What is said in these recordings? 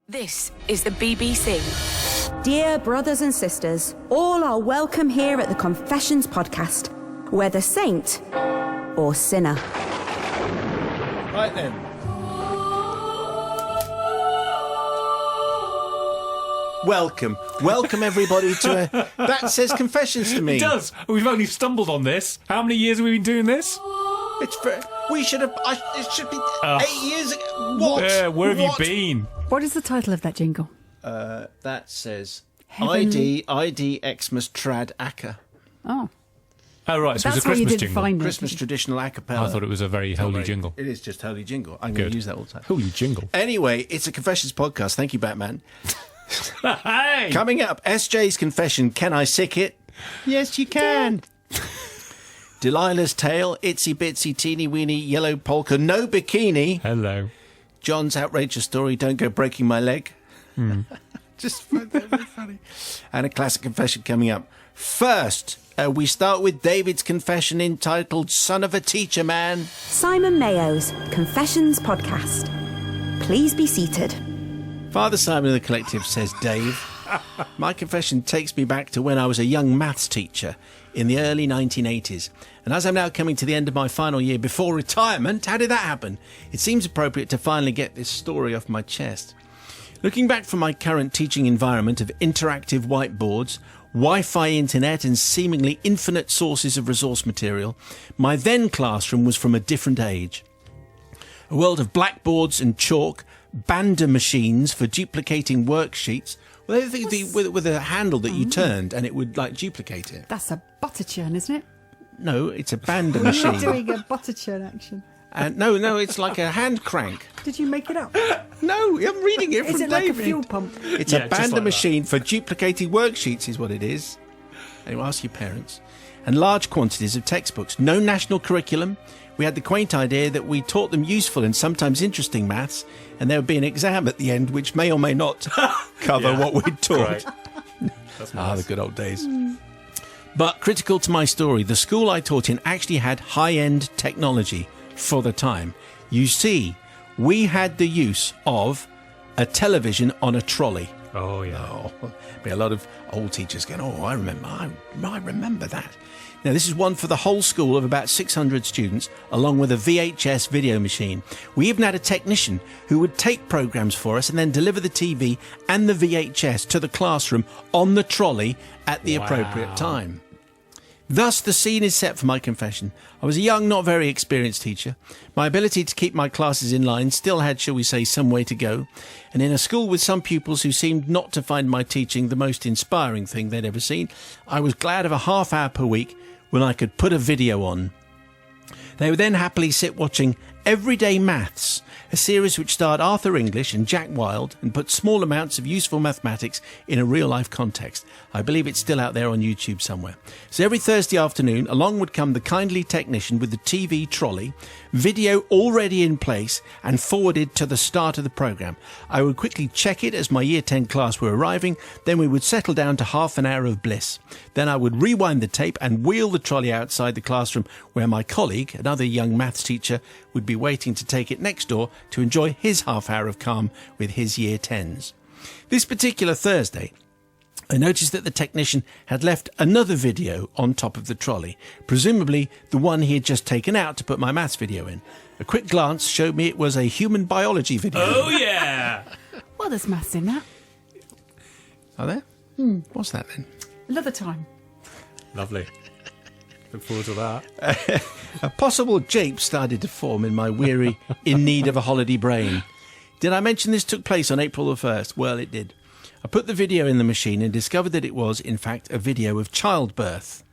This is the BBC. Dear brothers and sisters, all are welcome here at the Confessions podcast, whether saint or sinner. Right then. Welcome everybody to That Says Confessions to Me. It does. We've only stumbled on this. How many years have we been doing this? It should be 8 years ago. What? Where have you been? What is the title of that jingle? That says Heavenly- ID Xmas Trad Acca. Oh, Oh, right. So that's it's a why you Christmas didn't jingle. find it. Christmas traditional a cappella. I thought it was a very holy jingle. It is just holy jingle. I'm going Good. to use that all the time. Holy jingle. Anyway, it's a Confessions podcast. Thank you, Batman. Hey! Coming up, SJ's confession, can I sick it? Yes, you can. Delilah's tale, itsy bitsy teeny weeny yellow polka, no bikini. Hello. John's outrageous story, don't go breaking my leg. Just find that very funny. And a classic confession coming up. First, we start with David's confession entitled Son of a Teacher Man. Simon Mayo's Confessions podcast. Please be seated. Father Simon of the Collective says, Dave, my confession takes me back to when I was a young maths teacher in the early 1980s. And as I'm now coming to the end of my final year before retirement, how did that happen? It seems appropriate to finally get this story off my chest. Looking back from my current teaching environment of interactive whiteboards, Wi-Fi internet and seemingly infinite sources of resource material, my then classroom was from a different age. A world of blackboards and chalk, bander machines for duplicating worksheets, with a handle that you turned and it would like duplicate it. that's a butter churn, isn't it? No, it's a bander You're machine. doing a butter churn action. And no, it's like a hand crank. Did you make it up? No, I'm reading it from Is it like a David. fuel pump? It's Yeah, a just bander like machine for duplicating worksheets is what it is. Anyway, ask your parents. And large quantities of textbooks. No national curriculum. We had the quaint idea that we taught them useful and sometimes interesting maths, and there would be an exam at the end which may or may not cover what we'd taught. Right. That's Ah, nice. the good old days. But critical to my story, the school I taught in actually had high-end technology for the time. You see, we had the use of a television on a trolley. Oh, yeah. Oh, be a lot of old teachers going, oh, I remember that. Now, this is one for the whole school of about 600 students, along with a VHS video machine. We even had a technician who would take programs for us and then deliver the TV and the VHS to the classroom on the trolley at the appropriate time. Thus, the scene is set for my confession. I was a young, not very experienced teacher. My ability to keep my classes in line still had, shall we say, some way to go. And in a school with some pupils who seemed not to find my teaching the most inspiring thing they'd ever seen, I was glad of a half hour per week when I could put a video on. They would then happily sit watching Everyday Maths, a series which starred Arthur English and Jack Wilde and put small amounts of useful mathematics in a real-life context. I believe it's still out there on YouTube somewhere. So every Thursday afternoon, along would come the kindly technician with the TV trolley, video already in place and forwarded to the start of the programme. I would quickly check it as my Year 10 class were arriving, then we would settle down to half an hour of bliss. Then I would rewind the tape and wheel the trolley outside the classroom where my colleague, another young maths teacher, would be waiting to take it next door to enjoy his half hour of calm with his Year 10s. This particular Thursday, I noticed that the technician had left another video on top of the trolley, presumably the one he had just taken out to put my maths video in. A quick glance showed me it was a human biology video. Oh, yeah. Well, there's maths in that. Are there? What's that then? Another time. Lovely. Look forward to that. A possible jape started to form in my weary, in need of a holiday brain. Did I mention this took place on April the 1st? Well, it did. I put the video in the machine and discovered that it was, in fact, a video of childbirth.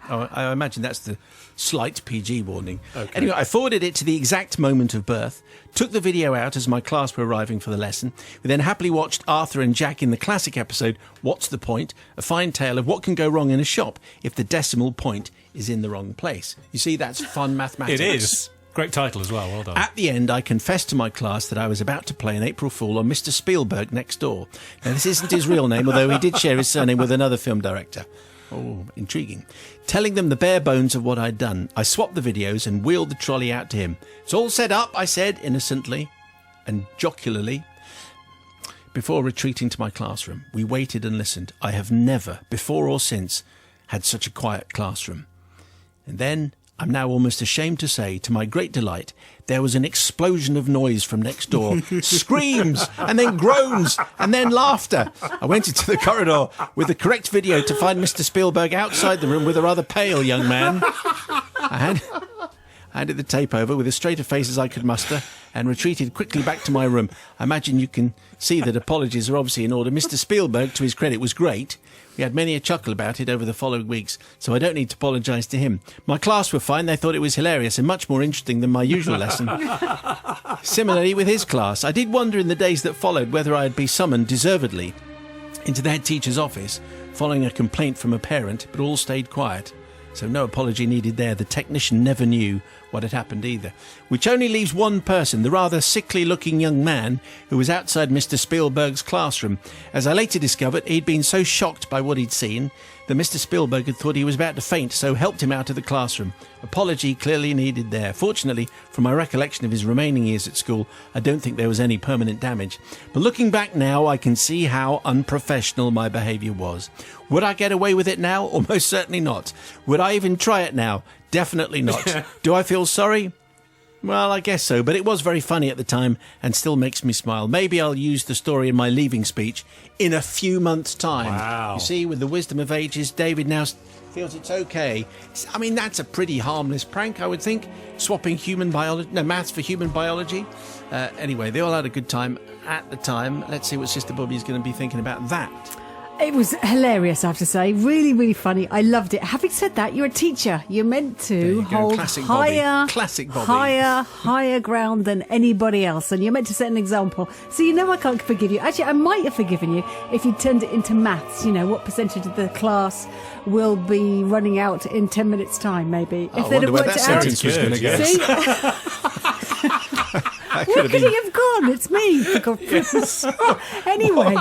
Oh, I imagine that's the slight PG warning. Okay. Anyway, I forwarded it to the exact moment of birth, took the video out as my class were arriving for the lesson. We then happily watched Arthur and Jack in the classic episode, What's the Point? A fine tale of what can go wrong in a shop if the decimal point is in the wrong place. You see, that's fun mathematics. It is. Great title as well. Well done. At the end, I confessed to my class that I was about to play an April Fool on Mr. Spielberg next door. Now, this isn't his real name, although he did share his surname with another film director. Oh, intriguing. Telling them the bare bones of what I'd done, I swapped the videos and wheeled the trolley out to him. It's all set up, I said innocently and jocularly. Before retreating to my classroom, we waited and listened. I have never, before or since, had such a quiet classroom. And then, I'm now almost ashamed to say, to my great delight, there was an explosion of noise from next door. Screams, and then groans, and then laughter. I went into the corridor with the correct video to find Mr. Spielberg outside the room with a rather pale young man. I handed the tape over with as straight a face as I could muster and retreated quickly back to my room. I imagine you can see that apologies are obviously in order. Mr. Spielberg, to his credit, was great. We had many a chuckle about it over the following weeks, so I don't need to apologise to him. My class were fine. They thought it was hilarious and much more interesting than my usual lesson. Similarly with his class, I did wonder in the days that followed whether I'd be summoned deservedly into the head teacher's office following a complaint from a parent, but all stayed quiet. So no apology needed there. The technician never knew what had happened either. Which only leaves one person, the rather sickly-looking young man who was outside Mr. Spielberg's classroom. As I later discovered, he'd been so shocked by what he'd seen that Mr. Spielberg had thought he was about to faint, so helped him out of the classroom. Apology clearly needed there. Fortunately, from my recollection of his remaining years at school, I don't think there was any permanent damage. But looking back now, I can see how unprofessional my behaviour was. Would I get away with it now? Almost certainly not. Would I even try it now? Definitely not. Do I feel sorry? Well, I guess so, but it was very funny at the time and still makes me smile. Maybe I'll use the story in my leaving speech in a few months' time. Wow. You see, with the wisdom of ages, David now feels it's okay. I mean, that's a pretty harmless prank, I would think. Swapping maths for human biology. Anyway, they all had a good time at the time. Let's see what Sister Bobby is going to be thinking about that. It was hilarious, I have to say. Really, really funny. I loved it. Having said that, you're a teacher. You're meant to hold higher ground than anybody else, and you're meant to set an example. So you know I can't forgive you. Actually, I might have forgiven you if you turned it into maths. You know, what percentage of the class will be running out in 10 minutes' time, maybe. I wonder where that sentence was going to go. See? Where could he have gone? It's me, for goodness. Anyway.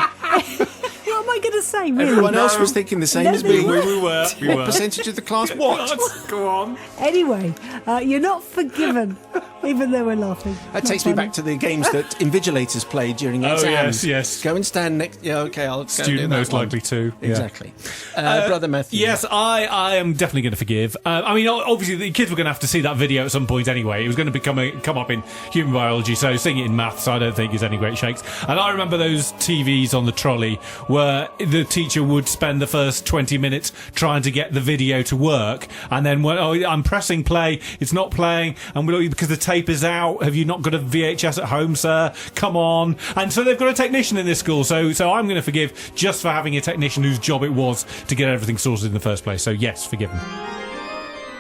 What am I going to say, really? Everyone else was thinking the same as me. We were. What percentage of the class? What? Go on. Anyway, you're not forgiven, even though we're laughing. That takes me back to the games that invigilators played during exams. Yes. Go and stand next. Yeah, okay, I'll go Student and do that most one. likely to. Yeah. Exactly. Brother Matthew. Yes, I am definitely going to forgive. I mean, obviously, the kids were going to have to see that video at some point anyway. It was going to come up in human biology, so seeing it in maths, I don't think is any great shakes. And I remember those TVs on the trolley where the teacher would spend the first 20 minutes trying to get the video to work, and then when I'm pressing play, it's not playing, and because the tape is out. Have you not got a VHS at home, sir? Come on. And so they've got a technician in this school, so I'm going to forgive just for having a technician whose job it was to get everything sorted in the first place. So yes, forgiven.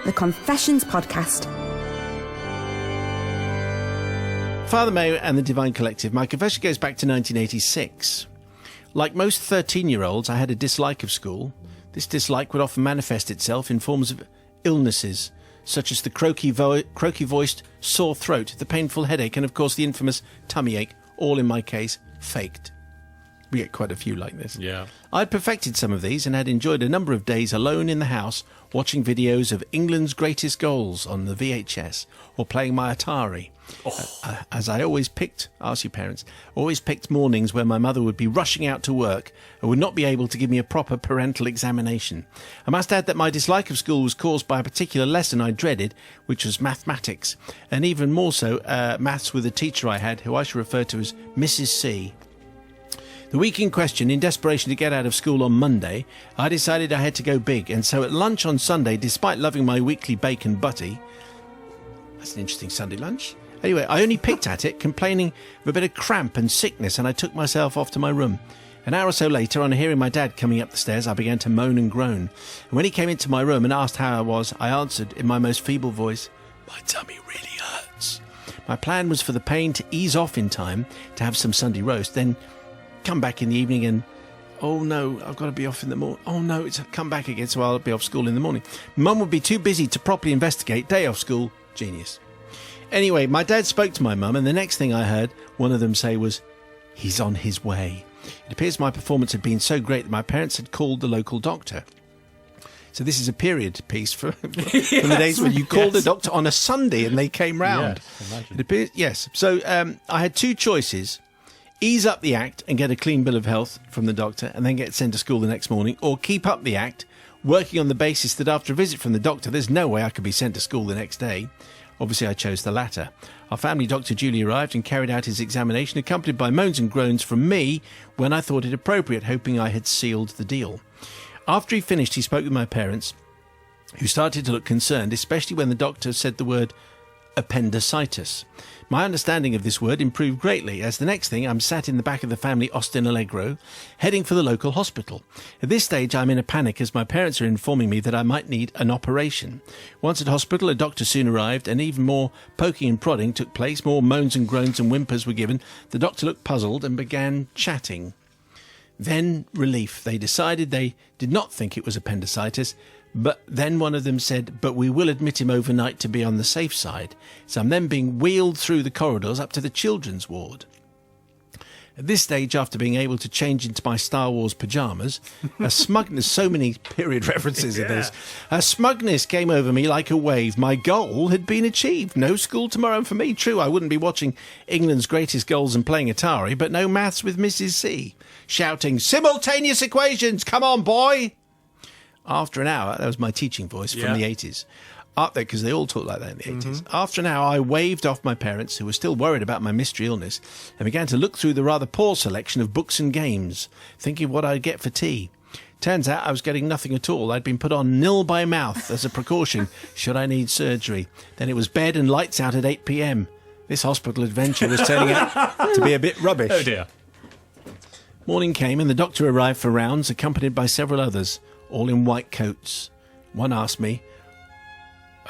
The Confessions Podcast. Father Mayo and the Divine Collective. My confession goes back to 1986. Like most 13-year-olds, I had a dislike of school. This dislike would often manifest itself in forms of illnesses, such as the croaky-voiced sore throat, the painful headache, and of course the infamous tummy ache, all in my case, faked. We get quite a few like this. Yeah. I'd perfected some of these and had enjoyed a number of days alone in the house watching videos of England's greatest goals on the VHS or playing my Atari. As I always picked, ask your parents, always picked mornings where my mother would be rushing out to work and would not be able to give me a proper parental examination. I must add that my dislike of school was caused by a particular lesson I dreaded, which was mathematics, and even more so, maths with a teacher I had, who I shall refer to as Mrs. C. The week in question, in desperation to get out of school on Monday, I decided I had to go big, and so at lunch on Sunday, despite loving my weekly bacon butty, that's an interesting Sunday lunch. Anyway, I only picked at it, complaining of a bit of cramp and sickness, and I took myself off to my room. An hour or so later, on hearing my dad coming up the stairs, I began to moan and groan. And when he came into my room and asked how I was, I answered in my most feeble voice, "My tummy really hurts." My plan was for the pain to ease off in time, to have some Sunday roast, then come back in the evening and, oh no, I've got to be off in the morning. Oh no, it's come back again, so I'll be off school in the morning. Mum would be too busy to properly investigate. Day off school, genius. Anyway, my dad spoke to my mum, and the next thing I heard one of them say was, "He's on his way." It appears my performance had been so great that my parents had called the local doctor. So this is a period piece from the days when you called the doctor on a Sunday and they came round. Yes, imagine. It appears, yes. So I had two choices. ease up the act and get a clean bill of health from the doctor and then get sent to school the next morning, or keep up the act, working on the basis that after a visit from the doctor, there's no way I could be sent to school the next day. Obviously, I chose the latter. Our family doctor duly arrived and carried out his examination, accompanied by moans and groans from me when I thought it appropriate, hoping I had sealed the deal. After he finished, he spoke with my parents, who started to look concerned, especially when the doctor said the word appendicitis. My understanding of this word improved greatly, as the next thing I'm sat in the back of the family Austin Allegro, heading for the local hospital. At this stage I'm in a panic, as my parents are informing me that I might need an operation. Once at hospital, a doctor soon arrived, and even more poking and prodding took place. More moans and groans and whimpers were given. The doctor looked puzzled and began chatting. Then relief. They decided they did not think it was appendicitis, but then one of them said, "But we will admit him overnight to be on the safe side." So I'm then being wheeled through the corridors up to the children's ward. At this stage, after being able to change into my Star Wars pyjamas, a smugness, so many period references in this, a smugness came over me like a wave. My goal had been achieved. No school tomorrow for me. True, I wouldn't be watching England's greatest goals and playing Atari, but no maths with Mrs. C. Shouting, "Simultaneous equations, come on, boy!" After an hour, that was my teaching voice from the 80s. Up there, because they all talked like that in the 80s. After an hour, I waved off my parents, who were still worried about my mystery illness, and began to look through the rather poor selection of books and games, thinking what I'd get for tea. Turns out I was getting nothing at all. I'd been put on nil by mouth as a precaution, should I need surgery. Then it was bed and lights out at 8 p.m. This hospital adventure was turning out to be a bit rubbish. Oh dear. Morning came, and the doctor arrived for rounds, accompanied by several others, all in white coats. One asked me,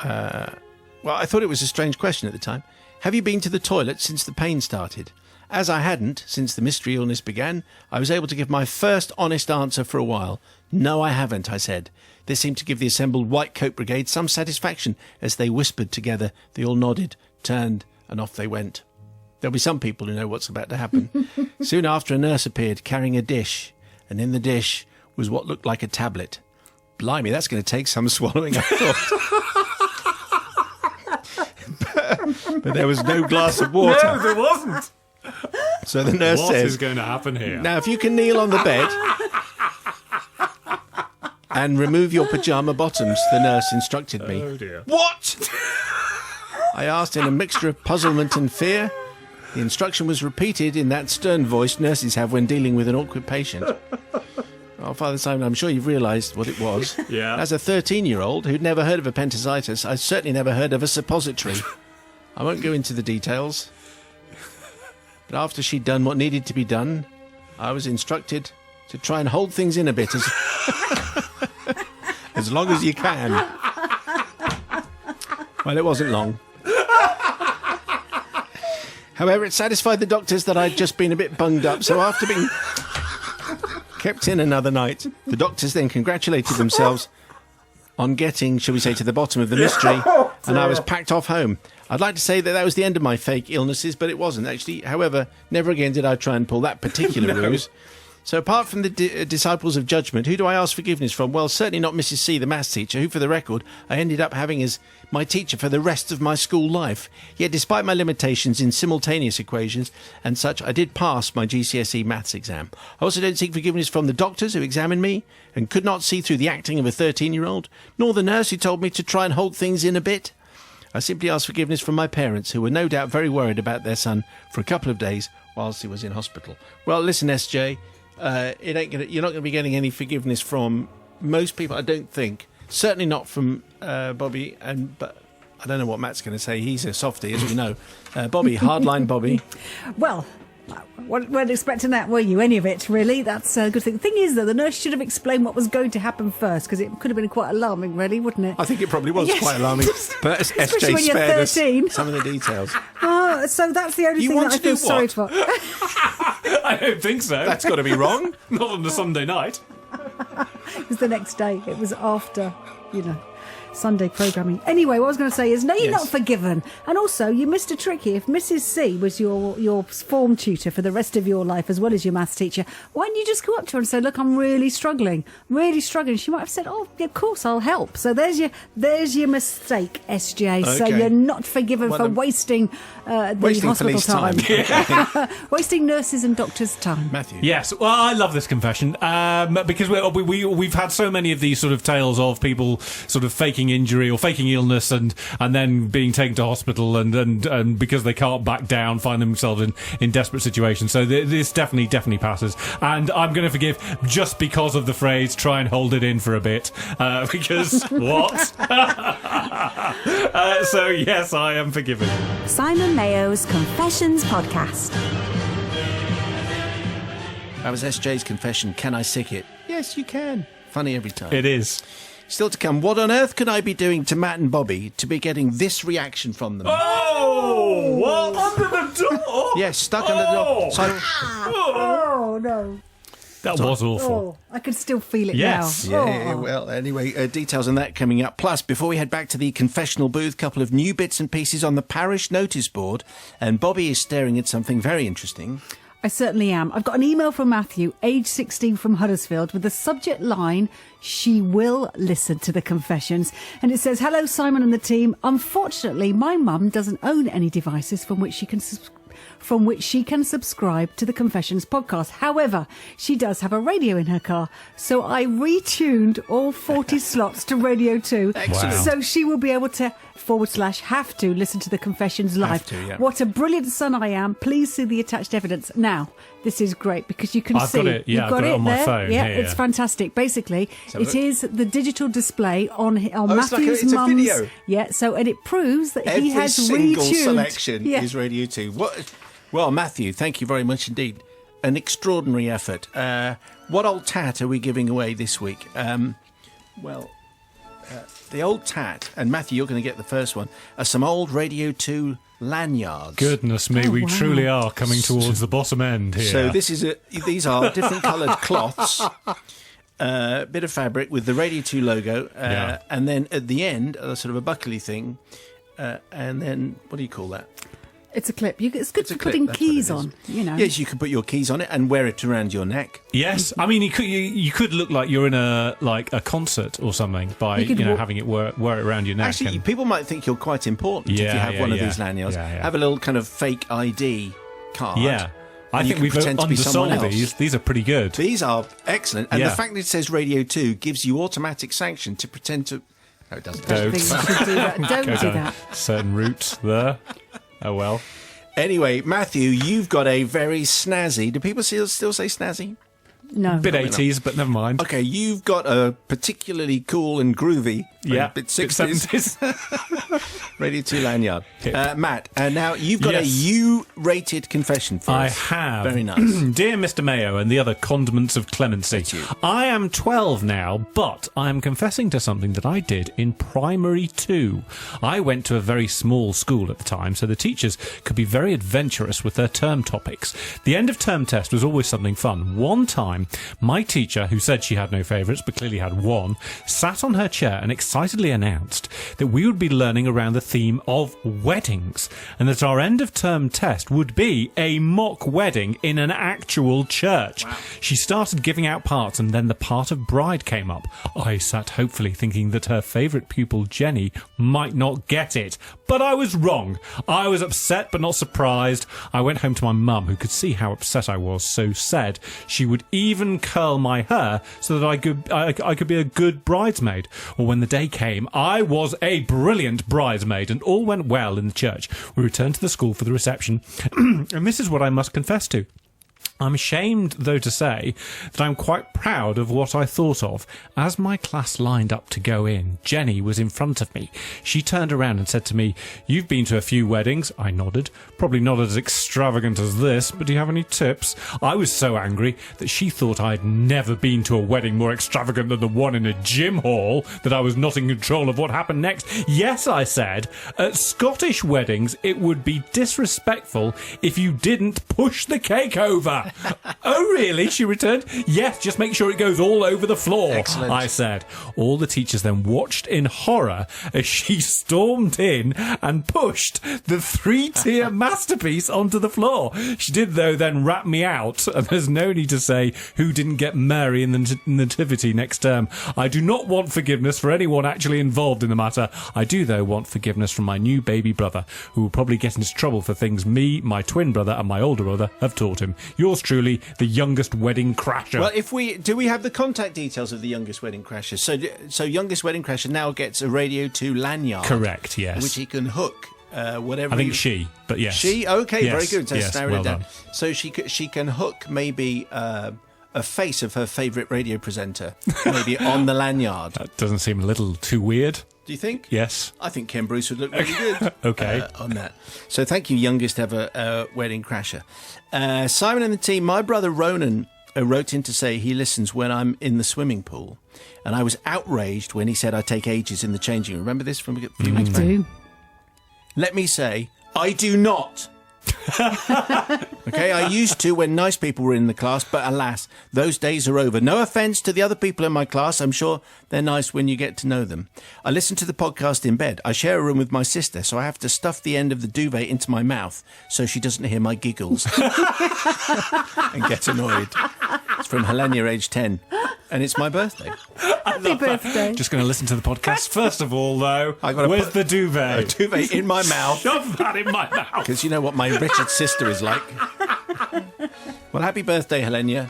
well, I thought it was a strange question at the time, "Have you been to the toilet since the pain started?" As I hadn't, since the mystery illness began, I was able to give my first honest answer for a while. "No, I haven't," I said. This seemed to give the assembled white coat brigade some satisfaction. As they whispered together, they all nodded, turned, and off they went. There'll be some people who know what's about to happen. Soon after, a nurse appeared, carrying a dish, and in the dish was what looked like a tablet. Blimey, that's going to take some swallowing, I thought. but there was no glass of water. No, there wasn't. So the nurse What says, is going to happen here? "Now, if you can kneel on the bed and remove your pyjama bottoms," the nurse instructed me. Oh dear. "What?" I asked in a mixture of puzzlement and fear. The instruction was repeated in that stern voice nurses have when dealing with an awkward patient. Well, Father Simon, I'm sure you've realised what it was. Yeah. As a 13-year-old who'd never heard of appendicitis, I'd certainly never heard of a suppository. I won't go into the details. But after she'd done what needed to be done, I was instructed to try and hold things in a bit as long as you can. Well, it wasn't long. However, it satisfied the doctors that I'd just been a bit bunged up, so after being kept in another night, the doctors then congratulated themselves on getting, shall we say, to the bottom of the mystery, and I was packed off home. I'd like to say that was the end of my fake illnesses, but it wasn't, actually. However, never again did I try and pull that particular ruse. So apart from the disciples of judgment, who do I ask forgiveness from? Well, certainly not Mrs. C, the maths teacher, who, for the record, I ended up having as my teacher for the rest of my school life. Yet despite my limitations in simultaneous equations and such, I did pass my GCSE maths exam. I also don't seek forgiveness from the doctors who examined me and could not see through the acting of a 13-year-old, nor the nurse who told me to try and hold things in a bit. I simply ask forgiveness from my parents, who were no doubt very worried about their son for a couple of days whilst he was in hospital. Well, listen, SJ, you're not going to be getting any forgiveness from most people, I don't think. Certainly not from Bobby, but I don't know what Matt's going to say. He's a softie, as we know. Bobby, hardline Bobby. Well, weren't expecting that, were you? Any of it, really? That's a good thing. The thing is, though, the nurse should have explained what was going to happen first, because it could have been quite alarming, really, wouldn't it? I think it probably was quite alarming. But Especially SJ when you're spared us 13. some of the details. So that's the only You thing want that I to feel do sorry what? for. I don't think so. That's got to be wrong. Not on the Sunday night. It was the next day. It was after, you know. Sunday programming. Anyway, what I was going to say is, no, you're Yes. not forgiven. And also, you missed a trick here. If Mrs. C was your form tutor for the rest of your life, as well as your maths teacher, why don't you just go up to her and say, look, I'm really struggling. She might have said, oh, yeah, of course, I'll help. So there's your mistake, SJ. So Okay. you're not forgiven Well, for wasting the wasting hospital police time. wasting nurses and doctors' time. Matthew. Yes, well, I love this confession because we've had so many of these sort of tales of people sort of faking injury or faking illness and then being taken to hospital and because they can't back down, find themselves in desperate situations. So this definitely passes, and I'm going to forgive just because of the phrase "try and hold it in for a bit," because what? So yes, I am forgiven. Simon Mayo's Confessions Podcast. That was SJ's confession. Can I sick it? Yes, you can. Funny every time. It is. Still to come, what on earth could I be doing to Matt and Bobby to be getting this reaction from them? Oh, what? Under the door? Yes, stuck under the door. So, Oh, no. That was awful. Oh, I can still feel it Yes. now. yeah, well, anyway, details on that coming up. Plus, before we head back to the confessional booth, couple of new bits and pieces on the parish notice board, and Bobby is staring at something very interesting. I certainly am. I've got an email from Matthew, age 16, from Huddersfield, with the subject line, "She will listen to the confessions." And it says, "Hello, Simon and the team. Unfortunately, my mum doesn't own any devices from which she can subscribe to the Confessions podcast. However, she does have a radio in her car. So I retuned all 40 slots to Radio 2. Excellent. Wow. So she will be able to /have to listen to the Confessions live. Have to, yeah. What a brilliant son I am. Please see the attached evidence." Now, this is great because you can I've see. got it. Yeah, You've got I've got it on my there. phone. Yeah, Here, it's yeah. fantastic. Basically, have a it look. is the digital display on it's like Matthew's it's a mum's. video. Yeah, so and it proves that Every he has single retuned. selection Yeah. is Radio 2. What? Well, Matthew, thank you very much indeed. An extraordinary effort. What old tat are we giving away this week? The old tat, and Matthew, you're going to get the first one, are some old Radio 2 lanyards. Goodness me, Oh, we wow. truly are coming towards the bottom end here. So these are different coloured cloths, bit of fabric with the Radio 2 logo, Yeah. and then at the end, sort of a buckley thing, and then, what do you call that? It's a clip. It's good It's a for clip, putting that's what it keys is. on. You know. Yes, you can put your keys on it and wear it around your neck. Yes, I mean you could look like you're in a concert or something by You could having it wear it around your neck. Actually, and- people might think you're quite important if you Yeah, have yeah, one of yeah. these lanyards. Yeah, yeah. Have a little kind of fake ID card. yeah, I and you think can we've pretend to be someone undersold else. these. These are pretty good. These are excellent. And Yeah. the fact that it says Radio 2 gives you automatic sanction to pretend to... No, it doesn't. I think you should do that. Don't Go do down that. certain routes there. Oh well. Anyway, Matthew, you've got a very snazzy... Do people still say snazzy? No. Bit 80s, but never mind. Okay, you've got a particularly cool and groovy... Yeah, bit 60s. Radio 2 lanyard. Hip. Matt, now you've got Yes. a U-rated confession for I us. have. Very nice. Dear Mr. Mayo and the other condiments of clemency, That's you. I am 12 now, but I am confessing to something that I did in primary 2. I went to a very small school at the time, so the teachers could be very adventurous with their term topics. The end of term test was always something fun. One time, my teacher, who said she had no favourites, but clearly had one, sat on her chair and excitedly announced that we would be learning around the theme of weddings, and that our end of term test would be a mock wedding in an actual church. Wow. She started giving out parts, and then the part of bride came up. I sat hopefully thinking that her favourite pupil, Jenny, might not get it, but I was wrong. I was upset but not surprised. I went home to my mum, who could see how upset I was, so said she would even curl my hair so that I could be a good bridesmaid. Or when the day came, I was a brilliant bridesmaid, and all went well in the church. We returned to the school for the reception, and this is what I must confess to. I'm ashamed, though, to say that I'm quite proud of what I thought of. As my class lined up to go in, Jenny was in front of me. She turned around and said to me, "You've been to a few weddings." I nodded. "Probably not as extravagant as this, but do you have any tips?" I was so angry that she thought I'd never been to a wedding more extravagant than the one in a gym hall, that I was not in control of what happened next. Yes, I said, at Scottish weddings it would be disrespectful if you didn't push the cake over. over. Oh, really? She returned. Yes, just make sure it goes all over the floor. Excellent. I said. All the teachers then watched in horror as she stormed in and pushed the 3-tier masterpiece onto the floor. She did, though, then rat me out, and there's no need to say who didn't get Mary in the nativity next term. I do not want forgiveness for anyone actually involved in the matter. I do, though, want forgiveness from my new baby brother, who will probably get into trouble for things me, my twin brother, and my older brother have taught him. Yours truly, the youngest wedding crasher. Well, do we have the contact details of the youngest wedding crasher? So youngest wedding crasher now gets a Radio 2 lanyard. Correct, yes. Which he can hook whatever. I think she, but yes. She? Okay, Yes, very good. So yes, narrowed well it down. done. So she can hook maybe a face of her favourite radio presenter, maybe on the lanyard. That doesn't seem a little too weird. Do you think? Yes. I think Ken Bruce would look really good. Okay. On that. So thank you, youngest ever wedding crasher. Simon and the team, my brother Ronan wrote in to say he listens when I'm in the swimming pool. And I was outraged when he said I take ages in the changing room. Remember this from a few weeks back? Do. Let me say, I do not. Okay, I used to when nice people were in the class, but alas, those days are over. No offence to the other people in my class. I'm sure they're nice when you get to know them. I listen to the podcast in bed. I share a room with my sister, so I have to stuff the end of the duvet into my mouth so she doesn't hear my giggles and get annoyed. It's from Helena, age 10, and it's my birthday. Happy birthday. Just going to listen to the podcast. First of all, though, where's put the duvet? a duvet in my mouth. Shove that in my mouth. Because you know what my Richard sister is like. Well, happy birthday, Helena.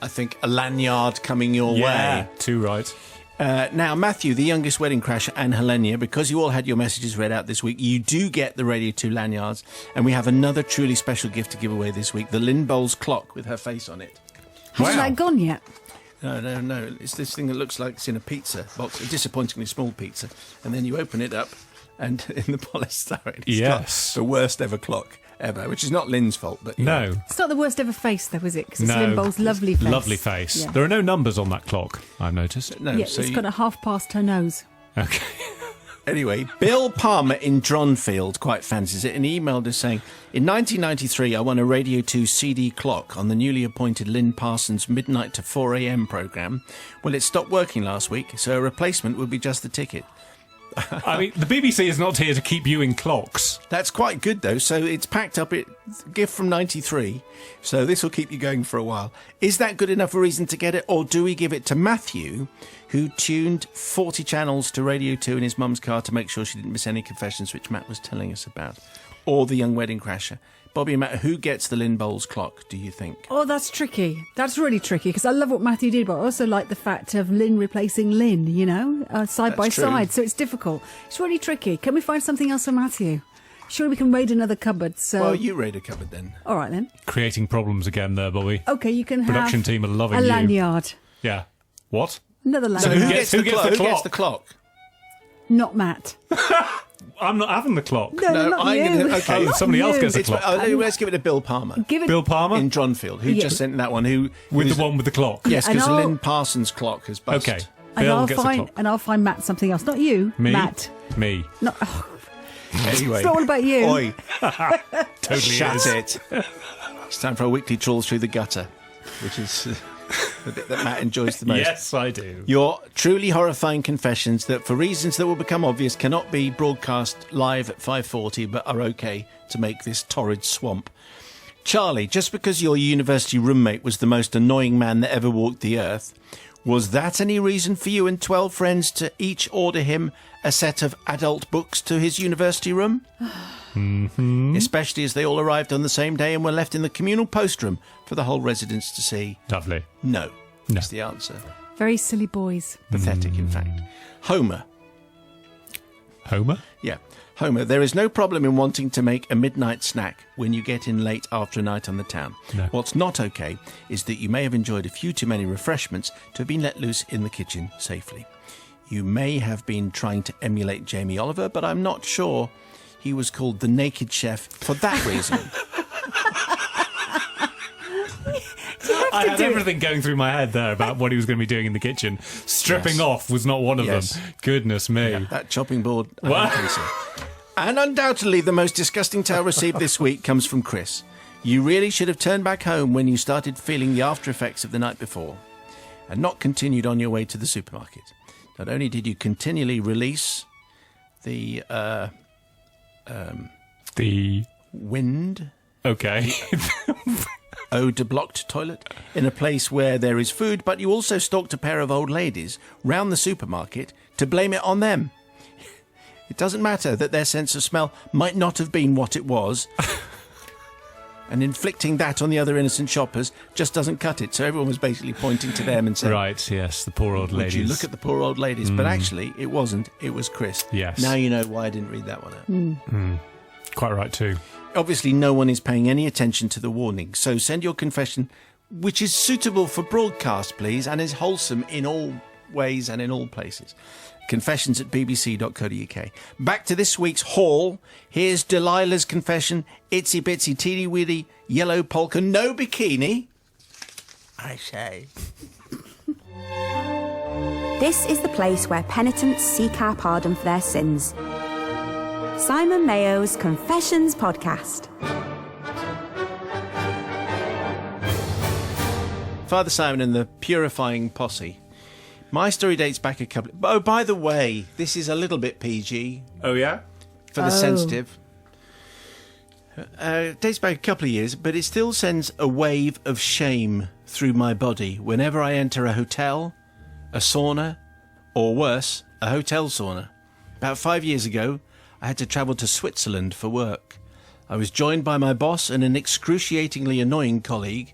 I think a lanyard coming your Yeah, way. too right. Now, Matthew, the youngest wedding crasher, and Helena, because you all had your messages read out this week, you do get the Radio 2 lanyards, and we have another truly special gift to give away this week, the Lynn Bowles clock with her face on it. Hasn't that gone yet? No. It's this thing that looks like it's in a pizza box, a disappointingly small pizza, and then you open it up, and in the polystyrene, it's Yes. got the worst ever clock ever, which is not Lynn's fault, but you know. No. It's not the worst ever face, though, is it? Because it's No. Lynn Bowles' lovely face. Lovely face. Yeah. There are no numbers on that clock, I've noticed. No, Yeah, so it's you- got a half past her nose. Okay. Anyway, Bill Palmer in Dronfield quite fancies it and he emailed us saying, in 1993 I won a Radio 2 CD clock on the newly appointed Lynn Parsons Midnight to 4 a.m. programme. Well, it stopped working last week, so a replacement would be just the ticket. I mean, the BBC is not here to keep you in clocks. That's quite good, though. So it's packed up. Gift from 93. So this will keep you going for a while. Is that good enough a reason to get it? Or do we give it to Matthew, who tuned 40 channels to Radio 2 in his mum's car to make sure she didn't miss any confessions, which Matt was telling us about? Or the young wedding crasher? Bobby and Matt, who gets the Lynn Bowles clock, do you think? Oh, that's tricky. That's really tricky because I love what Matthew did, but I also like the fact of Lynn replacing Lynn, you know, side by true. side. So it's difficult. It's really tricky. Can we find something else for Matthew? Surely we can raid another cupboard. So, Well, you raid a cupboard then. all right then. Creating problems again there, Bobby. Okay, you can Production have team are loving a you. lanyard. Yeah. What? Another So lanyard. who gets gets, the clock? Who gets the clock? Not Matt. I'm not having the clock. No, not I'm you. gonna- okay. Oh, somebody else You. gets the It's, clock. let's give it to Bill Palmer. Give it. Bill Palmer? In Dronfield, who Yeah. just sent that one. Who With who's- the one with the clock. Yes, And because I'll- Lynn Parsons' clock has busted. Okay. and Bill I'll gets find the clock. and I'll find Matt something else. Not you, Me? Matt. Me. Not. Oh, Anyway, it's not all about you. Oi, Totally shut is. it. It's time for a weekly trawl through the gutter, which is the bit that Matt enjoys the most. Yes, I do. Your truly horrifying confessions that, for reasons that will become obvious, cannot be broadcast live at 5:40, but are okay to make this torrid swamp. Charlie, just because your university roommate was the most annoying man that ever walked the earth, was that any reason for you and 12 friends to each order him a set of adult books to his university room? Especially as they all arrived on the same day and were left in the communal post room for the whole residence to see. Lovely. No, No. that's the answer. Very silly boys. Pathetic, in fact. Homer. Homer? Yeah. Homer, there is no problem in wanting to make a midnight snack when you get in late after a night on the town. No. What's not okay is that you may have enjoyed a few too many refreshments to have been let loose in the kitchen safely. You may have been trying to emulate Jamie Oliver, but I'm not sure he was called the Naked Chef for that reason. I had do it. everything going through my head there about what he was going to be doing in the kitchen. Stripping Yes. off was not one of Yes. them. Goodness me. That chopping board, I What? don't think so. And undoubtedly the most disgusting tale received this week comes from Chris. You really should have turned back home when you started feeling the after effects of the night before and not continued on your way to the supermarket. Not only did you continually release the wind... Okay. ode to blocked toilet in a place where there is food, but you also stalked a pair of old ladies round the supermarket to blame it on them. It doesn't matter that their sense of smell might not have been what it was, and inflicting that on the other innocent shoppers just doesn't cut it. So everyone was basically pointing to them and saying, right, yes, the poor old ladies. Would you look at the poor old ladies? But actually, it wasn't. It was Chris. Yes. Now you know why I didn't read that one out. Quite right, too. Obviously, no one is paying any attention to the warning, so send your confession, which is suitable for broadcast, please, and is wholesome in all ways and in all places. confessions@bbc.co.uk. Back to this week's haul. Here's Delilah's confession. Itsy bitsy teeny weeny yellow polka, no bikini. I say. This is the place where penitents seek our pardon for their sins. Simon Mayo's Confessions Podcast. Father Simon and the Purifying Posse. My story dates back a couple... Oh, by the way, this is a little bit PG. Oh, yeah? For the sensitive. Dates back a couple of years, but it still sends a wave of shame through my body whenever I enter a hotel, a sauna, or worse, a hotel sauna. About 5 years ago, I had to travel to Switzerland for work. I was joined by my boss and an excruciatingly annoying colleague,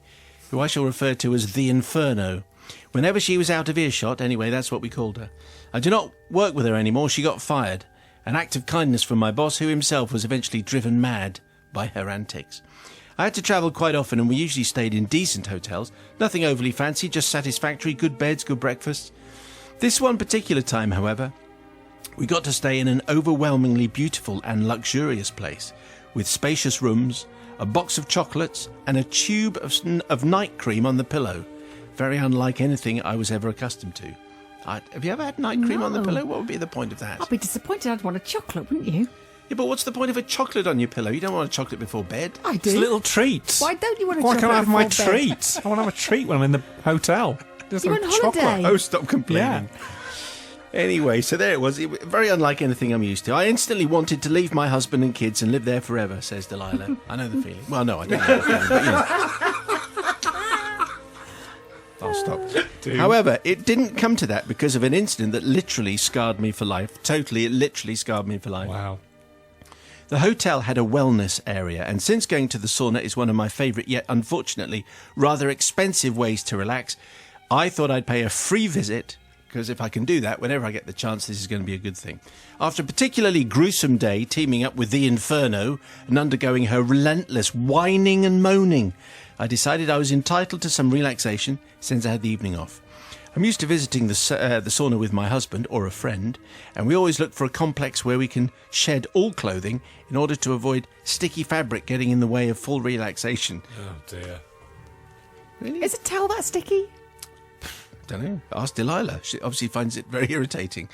who I shall refer to as the Inferno. Whenever she was out of earshot, anyway, that's what we called her. I do not work with her anymore. She got fired. An act of kindness from my boss, who himself was eventually driven mad by her antics. I had to travel quite often, and we usually stayed in decent hotels. Nothing overly fancy, just satisfactory, good beds, good breakfasts. This one particular time, however, we got to stay in an overwhelmingly beautiful and luxurious place, with spacious rooms, a box of chocolates, and a tube of night cream on the pillow. Very unlike anything I was ever accustomed to. Have you ever had night cream on the pillow? What would be the point of that? I'd be disappointed. I'd want a chocolate, wouldn't you? Yeah, but what's the point of a chocolate on your pillow? You don't want a chocolate before bed. I do. It's a little treat. Why don't you want a Why chocolate can't I have my before bed? treat? I want to have a treat when I'm in the hotel. Just You're have on chocolate. holiday. Oh, stop complaining. Yeah. Anyway, so there it was. Very unlike anything I'm used to. I instantly wanted to leave my husband and kids and live there forever, says Delilah. I know the feeling. Well, no, I don't know the feeling, but you know. I'll stop. However, it didn't come to that because of an incident that literally scarred me for life. It literally scarred me for life. Wow. The hotel had a wellness area, and since going to the sauna is one of my favourite, yet unfortunately rather expensive ways to relax, I thought I'd pay a free visit, because if I can do that, whenever I get the chance, this is going to be a good thing. After a particularly gruesome day, teaming up with the Inferno and undergoing her relentless whining and moaning, I decided I was entitled to some relaxation since I had the evening off. I'm used to visiting the sauna with my husband or a friend, and we always look for a complex where we can shed all clothing in order to avoid sticky fabric getting in the way of full relaxation. Oh, dear. Really? Is a towel that sticky? Don't know. Ask Delilah. She obviously finds it very irritating.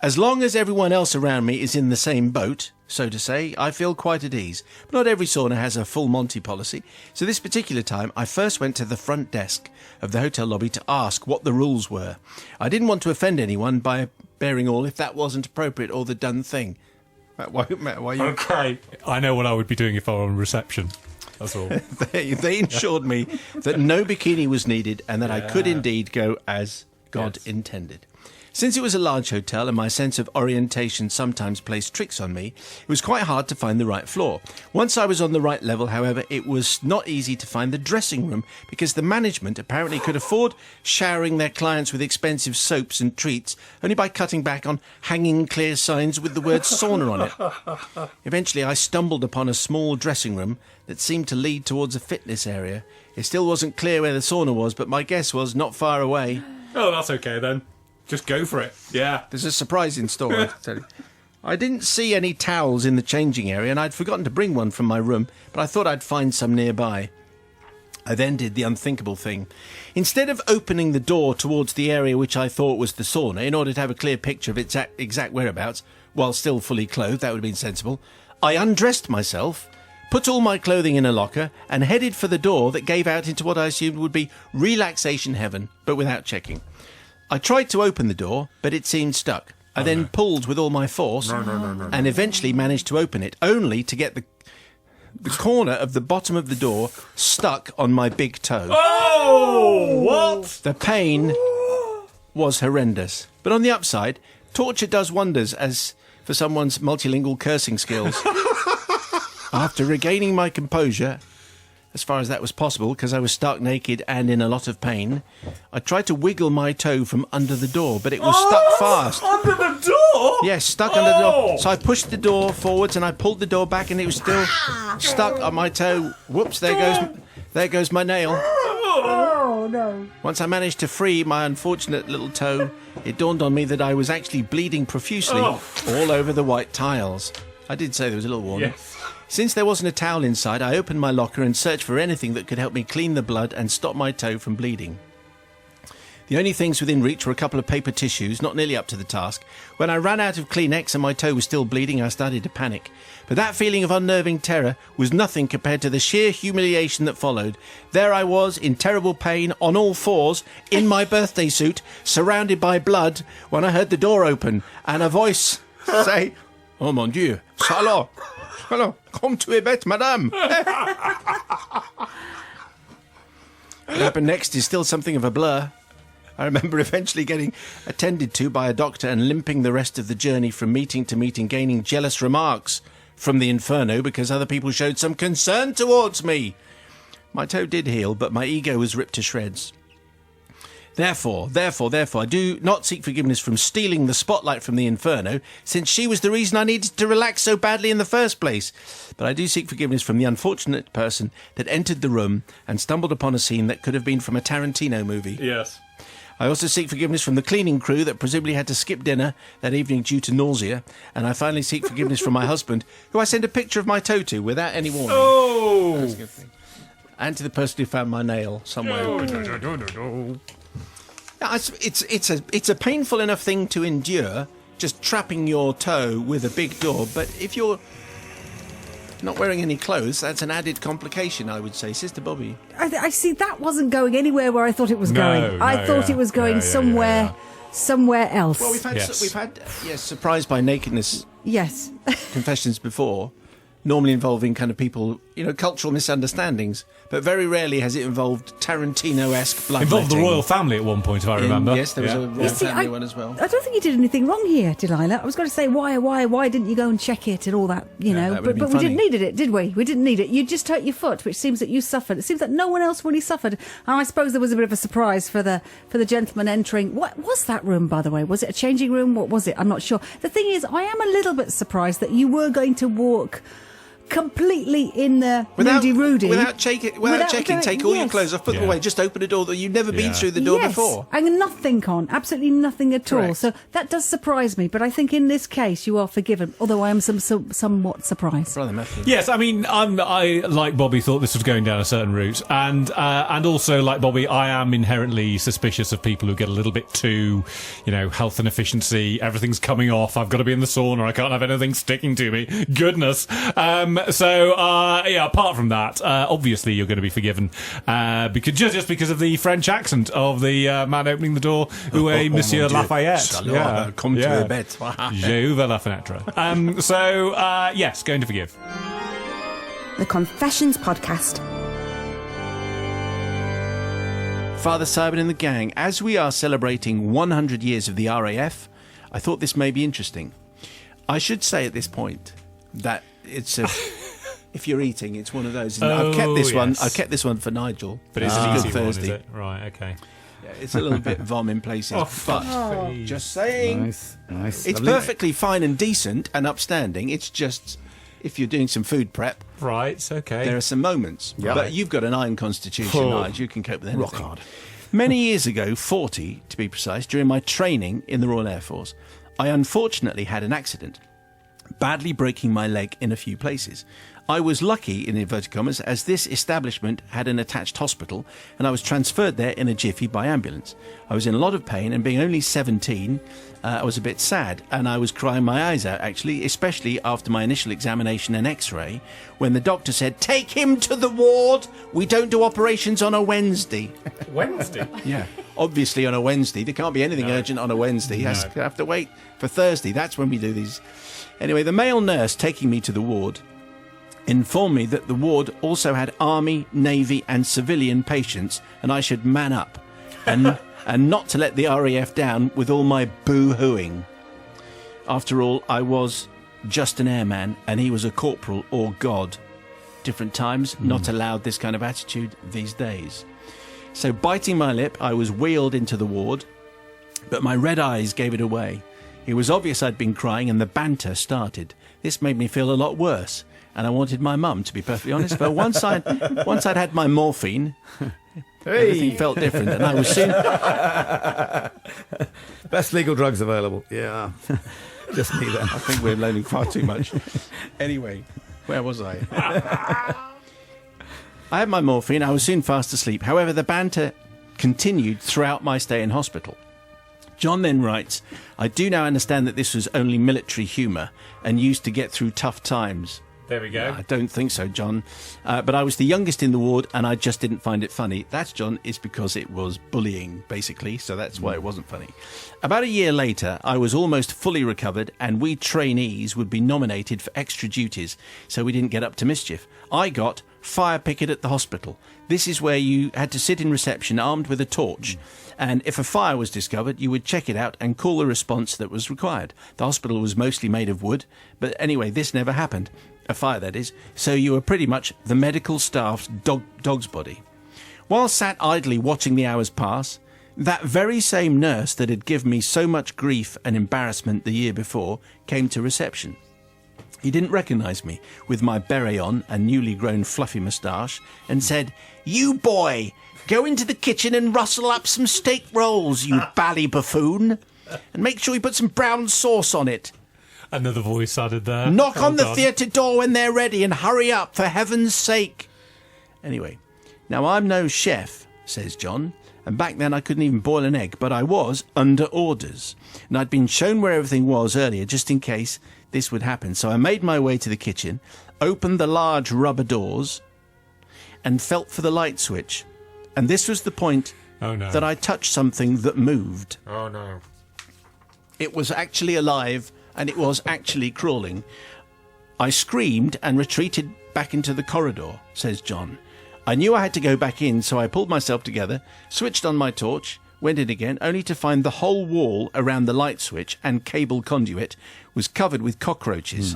As long as everyone else around me is in the same boat, so to say, I feel quite at ease. But not every sauna has a full Monty policy. So this particular time, I first went to the front desk of the hotel lobby to ask what the rules were. I didn't want to offend anyone by bearing all if that wasn't appropriate or the done thing. Why you... Okay. I know what I would be doing if I were on reception. That's all. They ensured me that no bikini was needed and that I could indeed go as God intended. Since it was a large hotel and my sense of orientation sometimes plays tricks on me, it was quite hard to find the right floor. Once I was on the right level, however, it was not easy to find the dressing room because the management apparently could afford showering their clients with expensive soaps and treats only by cutting back on hanging clear signs with the word sauna on it. Eventually, I stumbled upon a small dressing room that seemed to lead towards a fitness area. It still wasn't clear where the sauna was, but my guess was not far away. Oh, that's okay then. Just go for it. Yeah. There's a surprise in store, I have to tell you. I didn't see any towels in the changing area, and I'd forgotten to bring one from my room, but I thought I'd find some nearby. I then did the unthinkable thing. Instead of opening the door towards the area which I thought was the sauna, in order to have a clear picture of its exact whereabouts, while still fully clothed, that would have been sensible, I undressed myself, put all my clothing in a locker, and headed for the door that gave out into what I assumed would be relaxation heaven, but without checking. I tried to open the door, but it seemed stuck. I then pulled with all my force and eventually managed to open it, only to get the corner of the bottom of the door stuck on my big toe. Oh, what? The pain was horrendous. But on the upside, torture does wonders as for someone's multilingual cursing skills. After regaining my composure, as far as that was possible, because I was stark naked and in a lot of pain, I tried to wiggle my toe from under the door, but it was stuck fast. Under the door? Yes, stuck under the door. So I pushed the door forwards and I pulled the door back and it was still stuck on my toe. Whoops, there goes my nail. Oh, no. Once I managed to free my unfortunate little toe, it dawned on me that I was actually bleeding profusely all over the white tiles. I did say there was a little warning. Yes. Since there wasn't a towel inside, I opened my locker and searched for anything that could help me clean the blood and stop my toe from bleeding. The only things within reach were a couple of paper tissues, not nearly up to the task. When I ran out of Kleenex and my toe was still bleeding, I started to panic. But that feeling of unnerving terror was nothing compared to the sheer humiliation that followed. There I was, in terrible pain, on all fours, in my birthday suit, surrounded by blood, when I heard the door open and a voice say, "Oh mon Dieu, Salah! Hello, come to a bed, madame." What happened next is still something of a blur. I remember eventually getting attended to by a doctor and limping the rest of the journey from meeting to meeting, gaining jealous remarks from the inferno because other people showed some concern towards me. My toe did heal, but my ego was ripped to shreds. Therefore, I do not seek forgiveness from stealing the spotlight from the inferno, since she was the reason I needed to relax so badly in the first place. But I do seek forgiveness from the unfortunate person that entered the room and stumbled upon a scene that could have been from a Tarantino movie. Yes. I also seek forgiveness from the cleaning crew that presumably had to skip dinner that evening due to nausea. And I finally seek forgiveness from my husband, who I sent a picture of my toe to without any warning. Oh! That's a good thing. And to the person who found my nail somewhere. It's a painful enough thing to endure, just trapping your toe with a big door. But if you're not wearing any clothes, that's an added complication, I would say. Sister Bobby. I see that wasn't going anywhere where I thought it was going. I thought it was going somewhere else. Well, we've had surprised by nakedness Yes. confessions before, normally involving kind of people, cultural misunderstandings, but very rarely has it involved Tarantino-esque bloodletting. Involved the royal family at one point, if I remember. Yes, there was a royal family one as well. I don't think you did anything wrong here, Delilah. I was going to say, why didn't you go and check it and all that, that would have been but we funny. didn't need it, did we? We didn't need it. You just hurt your foot, which seems that you suffered. It seems that no one else really suffered. And I suppose there was a bit of a surprise for the gentleman entering. What was that room, by the way? Was it a changing room? What was it? I'm not sure. The thing is, I am a little bit surprised that you were going to walk completely in the Rudy. Without checking, take all your clothes off, put them away, just open a door that you've never been through the door before. And nothing on, absolutely nothing at all. So that does surprise me, but I think in this case you are forgiven, although I am somewhat surprised. Brother Matthew. Yes, I mean, I like Bobby thought this was going down a certain route, and also like Bobby, I am inherently suspicious of people who get a little bit too, health and efficiency. Everything's coming off. I've got to be in the sauna. I can't have anything sticking to me. Goodness. Apart from that, obviously you're going to be forgiven because of the French accent of the man opening the door, who est Monsieur Lafayette. Come to the bed. J'ouvre la fenêtre. Yes, going to forgive. The Confessions Podcast. Father Simon and the gang, as we are celebrating 100 years of the RAF, I thought this may be interesting. I should say at this point that it's if you're eating, it's one of those. I've kept this one for Nigel. But it's an easy Thursday. One, is it? Right, okay. Yeah, it's a little bit vom in places, but just saying. Nice. It's perfectly fine and decent and upstanding. It's just if you're doing some food prep. Right, okay. There are some moments. Yeah. But you've got an iron constitution, Nigel. You can cope with anything. Rock hard. Many years ago, 40 to be precise, during my training in the Royal Air Force, I unfortunately had an accident, badly breaking my leg in a few places. I was lucky, in inverted commas, as this establishment had an attached hospital, and I was transferred there in a jiffy by ambulance. I was in a lot of pain, and being only 17, I was a bit sad, and I was crying my eyes out, actually, especially after my initial examination and x-ray, when the doctor said, "Take him to the ward! We don't do operations on a Wednesday." Wednesday? Yeah, obviously on a Wednesday. There can't be anything urgent on a Wednesday. I have to wait for Thursday. That's when we do these. Anyway, the male nurse taking me to the ward informed me that the ward also had Army, Navy and civilian patients, and I should man up and not to let the RAF down with all my boo-hooing. After all, I was just an airman and he was a corporal or God. Different times, not allowed this kind of attitude these days. So biting my lip, I was wheeled into the ward, but my red eyes gave it away. It was obvious I'd been crying and the banter started. This made me feel a lot worse. And I wanted my mum, to be perfectly honest. But once I'd had my morphine, everything felt different, and I was soon... Best legal drugs available. Yeah. Just me then. I think we're learning far too much. Anyway, where was I? I had my morphine. I was soon fast asleep. However, the banter continued throughout my stay in hospital. John then writes, "I do now understand that this was only military humour and used to get through tough times." There we go. I don't think so, John. But I was the youngest in the ward and I just didn't find it funny. That's, John, is because it was bullying, basically, so that's why it wasn't funny. About a year later, I was almost fully recovered and we trainees would be nominated for extra duties, so we didn't get up to mischief. I got fire picket at the hospital. This is where you had to sit in reception armed with a torch, and if a fire was discovered, you would check it out and call the response that was required. The hospital was mostly made of wood, but anyway, this never happened. A fire, that is. So you were pretty much the medical staff's dog's body. While sat idly watching the hours pass, that very same nurse that had given me so much grief and embarrassment the year before came to reception. He didn't recognise me with my beret on and newly grown fluffy moustache and said, "You boy, go into the kitchen and rustle up some steak rolls, you bally buffoon, and make sure you put some brown sauce on it. Another voice added there. Knock on the God. theatre door when they're ready and hurry up, for heaven's sake." Anyway, now I'm no chef, says John, and back then I couldn't even boil an egg, but I was under orders. And I'd been shown where everything was earlier, just in case this would happen. So I made my way to the kitchen, opened the large rubber doors, and felt for the light switch. And this was the point that I touched something that moved. Oh, no. It was actually alive, and it was actually crawling. I screamed and retreated back into the corridor, says John. I knew I had to go back in, so I pulled myself together, switched on my torch, went in again, only to find the whole wall around the light switch and cable conduit was covered with cockroaches.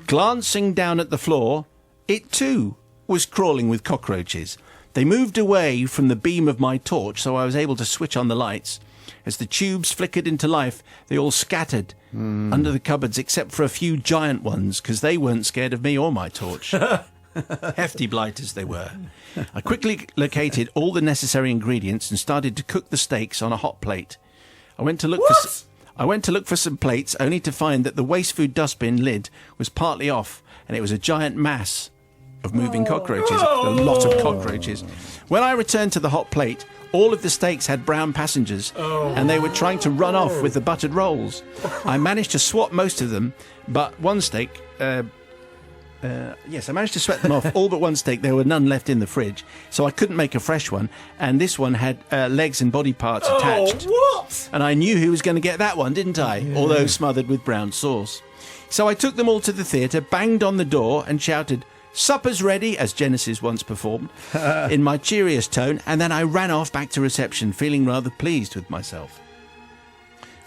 Glancing down at the floor, it too was crawling with cockroaches. They moved away from the beam of my torch, so I was able to switch on the lights. As the tubes flickered into life, they all scattered under the cupboards, except for a few giant ones, because they weren't scared of me or my torch. Hefty blighters they were. I quickly located all the necessary ingredients and started to cook the steaks on a hot plate. I went to look for some plates, only to find that the waste food dustbin lid was partly off, and it was a giant mass of moving cockroaches. A lot of cockroaches. When I returned to the hot plate, all of the steaks had brown passengers, and they were trying to run off with the buttered rolls. I managed to swat most of them, but one steak... Yes, I managed to sweat them off, all but one steak. There were none left in the fridge, so I couldn't make a fresh one, and this one had legs and body parts attached. What? And I knew who was going to get that one, didn't I? Yeah. Although smothered with brown sauce. So I took them all to the theatre, banged on the door, and shouted, "Supper's ready," as Genesis once performed, in my cheeriest tone, and then I ran off back to reception, feeling rather pleased with myself.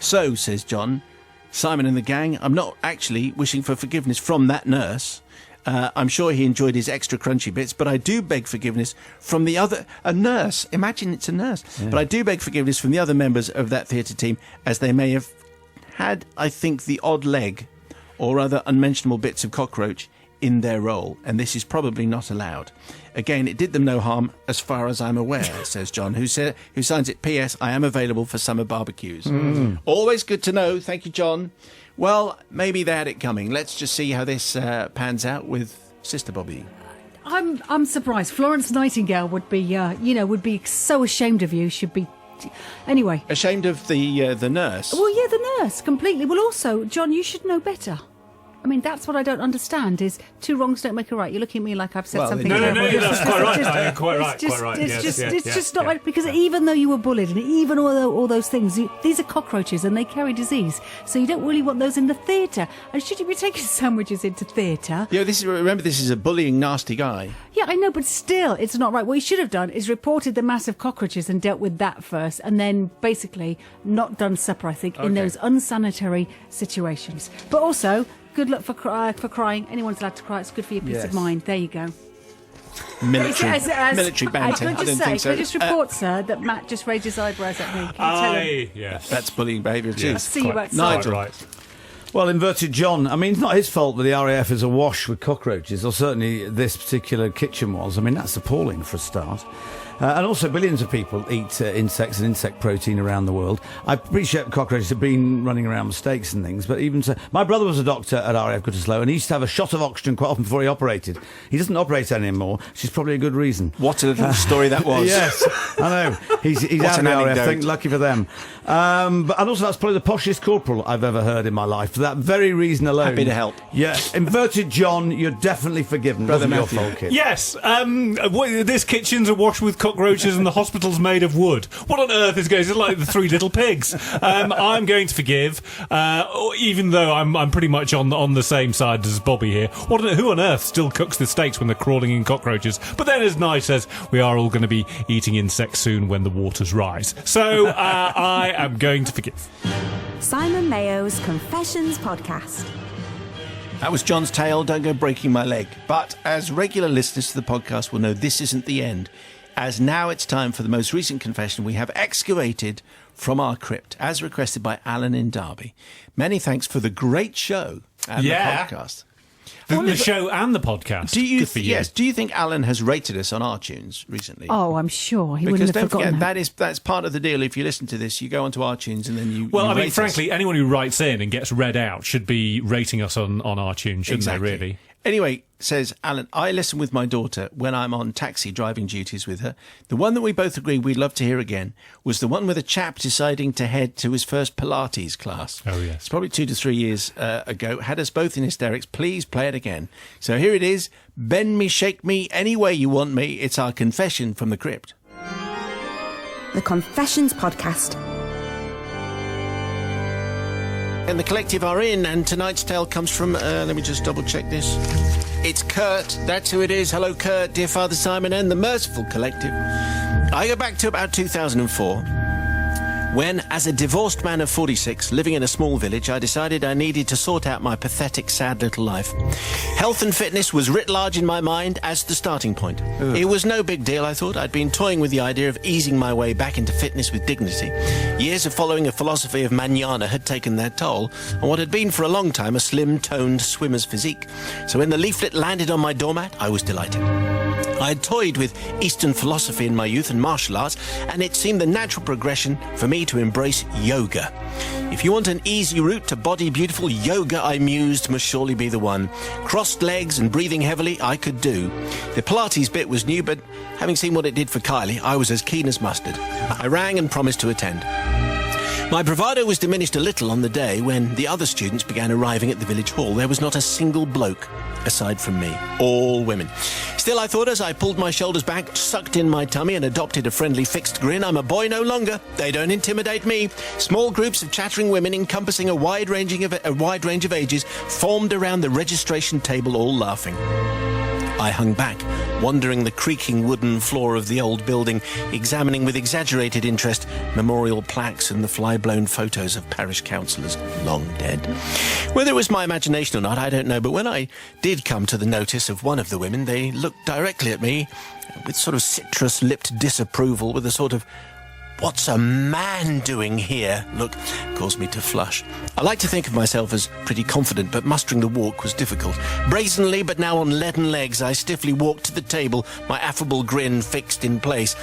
So, says John, Simon and the gang, I'm not actually wishing for forgiveness from that nurse. I'm sure he enjoyed his extra crunchy bits, but I do beg forgiveness from a nurse. Imagine it's a nurse. Yeah. But I do beg forgiveness from the other members of that theatre team, as they may have had, I think, the odd leg or other unmentionable bits of cockroach in their role, and this is probably not allowed. Again, it did them no harm as far as I'm aware, says John, who signs it, P.S. I am available for summer barbecues. Always good to know. Thank you, John. Well, maybe they had it coming. Let's just see how this pans out with Sister Bobby? I'm surprised. Florence Nightingale would be so ashamed of you. She'd be. Anyway. Ashamed of the nurse? Well, yeah, the nurse, completely. Well, also, John, you should know better. I mean, that's what I don't understand is 2 wrongs don't make a right. You're looking at me like I've said something. No, terrible. that's quite right. Quite right. It's just not right, because even though you were bullied and even all those things, these are cockroaches and they carry disease. So you don't really want those in the theatre. And should you be taking sandwiches into theatre? Yeah, remember, this is a bullying, nasty guy. Yeah, I know, but still, it's not right. What you should have done is reported the massive cockroaches and dealt with that first, and then basically not done supper, I think, in those unsanitary situations. But also, good luck for crying. Anyone's allowed to cry. It's good for your peace of mind. There you go. Military banter. Can I just report, sir, that Matt just raised his eyebrows at me? Can you tell him? Yes. That's bullying behaviour too. I'll see you outside. Nigel. Right. Well, inverted John. I mean, it's not his fault that the RAF is awash with cockroaches, or certainly this particular kitchen was. I mean, that's appalling for a start. And also, billions of people eat insects and insect protein around the world. I appreciate cockroaches have been running around with stakes and things, but even so, my brother was a doctor at RAF Goodslow, and he used to have a shot of oxygen quite often before he operated. He doesn't operate anymore, which is probably a good reason. What a little story that was. Yes, I know. He's out of the RAF, I think, lucky for them. And also, that's probably the poshest corporal I've ever heard in my life. For that very reason alone. Happy to help. Yeah, inverted John, you're definitely forgiven. Brother Your Matthew. fault, kid. Yes, this kitchen's awash with cockroaches and the hospital's made of wood. What on earth is going on? It's like the 3 Little Pigs. I'm going to forgive, even though I'm pretty much on the same side as Bobby here. Who on earth still cooks the steaks when they're crawling in cockroaches? But then, as Nye says, we are all going to be eating insects soon when the waters rise. So I am going to forgive. Simon Mayo's Confessions Podcast. That was John's tale. Don't go breaking my leg. But as regular listeners to the podcast will know, this isn't the end, as now it's time for the most recent confession we have excavated from our crypt, as requested by Alan in Derby. Many thanks for the great show and the podcast. The show and the podcast. Good for you. Yes. Do you think Alan has rated us on iTunes recently? Oh, I'm sure. He Because wouldn't don't have forgotten forget, that's part of the deal. If you listen to this, you go onto iTunes and then you Well, you I mean, rate frankly, us. anyone who writes in and gets read out should be rating us on iTunes, shouldn't Exactly. they, really? Anyway, says Alan, I listen with my daughter when I'm on taxi driving duties with her. The one that we both agreed we'd love to hear again was the one with a chap deciding to head to his first Pilates class. Oh, yes. It's probably 2 to 3 years ago. Had us both in hysterics. Please play it again. So here it is. Bend me, shake me, any way you want me. It's our confession from the crypt. The Confessions Podcast. And the collective are in, and tonight's tale comes from, let me just double check this. It's Kurt, that's who it is. Hello, Kurt, dear Father Simon and the Merciful Collective. I go back to about 2004, when, as a divorced man of 46, living in a small village, I decided I needed to sort out my pathetic, sad little life. Health and fitness was writ large in my mind as the starting point. It was no big deal, I thought. I'd been toying with the idea of easing my way back into fitness with dignity. Years of following a philosophy of manana had taken their toll on what had been for a long time a slim-toned swimmer's physique. So when the leaflet landed on my doormat, I was delighted. I had toyed with Eastern philosophy in my youth and martial arts, and it seemed the natural progression for me to embrace yoga. If you want an easy route to body beautiful, yoga, I mused, must surely be the one. Crossed legs and breathing heavily, I could do. The Pilates bit was new, but having seen what it did for Kylie, I was as keen as mustard. I rang and promised to attend. My bravado was diminished a little on the day when the other students began arriving at the village hall. There was not a single bloke aside from me, all women. Still, I thought as I pulled my shoulders back, sucked in my tummy and adopted a friendly fixed grin, I'm a boy no longer. They don't intimidate me. Small groups of chattering women encompassing a wide range of ages formed around the registration table, all laughing. I hung back, wandering the creaking wooden floor of the old building, examining with exaggerated interest memorial plaques and the fly-blown photos of parish councillors long dead. Whether it was my imagination or not, I don't know, but when I did come to the notice of one of the women, they looked directly at me with sort of citrus-lipped disapproval, with a sort of "what's a man doing here?" look, caused me to flush. I like to think of myself as pretty confident, but mustering the walk was difficult. Brazenly, but now on leaden legs, I stiffly walked to the table, my affable grin fixed in place.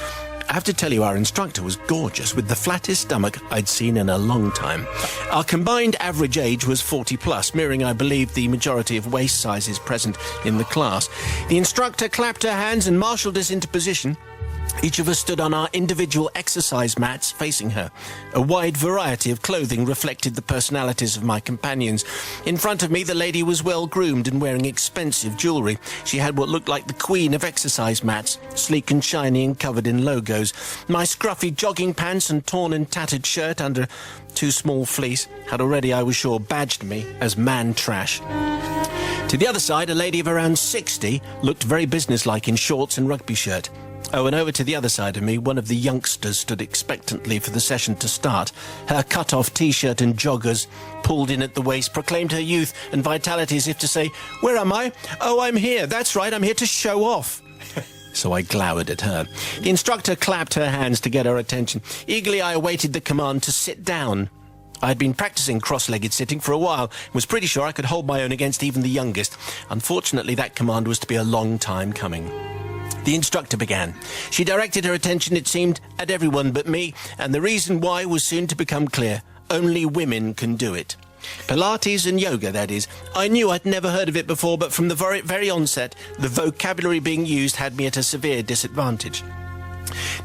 I have to tell you, our instructor was gorgeous, with the flattest stomach I'd seen in a long time. Our combined average age was 40 plus, mirroring, I believe, the majority of waist sizes present in the class. The instructor clapped her hands and marshalled us into position. Each of us stood on our individual exercise mats facing her. A wide variety of clothing reflected the personalities of my companions. In front of me, the lady was well groomed and wearing expensive jewellery. She had what looked like the queen of exercise mats, sleek and shiny and covered in logos. My scruffy jogging pants and torn and tattered shirt under too small fleece had already, I was sure, badged me as man trash. To the other side, a lady of around 60 looked very businesslike in shorts and rugby shirt. Oh, and over to the other side of me, one of the youngsters stood expectantly for the session to start. Her cut-off T-shirt and joggers, pulled in at the waist, proclaimed her youth and vitality as if to say, "Where am I? Oh, I'm here. That's right, I'm here to show off." So I glowered at her. The instructor clapped her hands to get her attention. Eagerly, I awaited the command to sit down. I had been practicing cross-legged sitting for a while and was pretty sure I could hold my own against even the youngest. Unfortunately, that command was to be a long time coming. The instructor began. She directed her attention, it seemed, at everyone but me, and the reason why was soon to become clear. Only women can do it. Pilates and yoga, that is. I knew I'd never heard of it before, but from the very onset, the vocabulary being used had me at a severe disadvantage.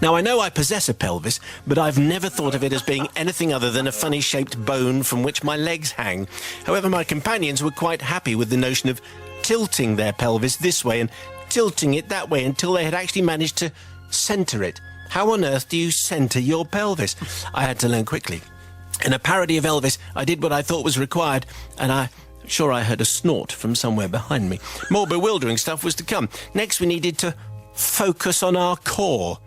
Now, I know I possess a pelvis, but I've never thought of it as being anything other than a funny-shaped bone from which my legs hang. However, my companions were quite happy with the notion of tilting their pelvis this way and tilting it that way until they had actually managed to centre it. How on earth do you centre your pelvis? I had to learn quickly. In a parody of Elvis, I did what I thought was required, and I heard a snort from somewhere behind me. More bewildering stuff was to come. Next, we needed to focus on our core.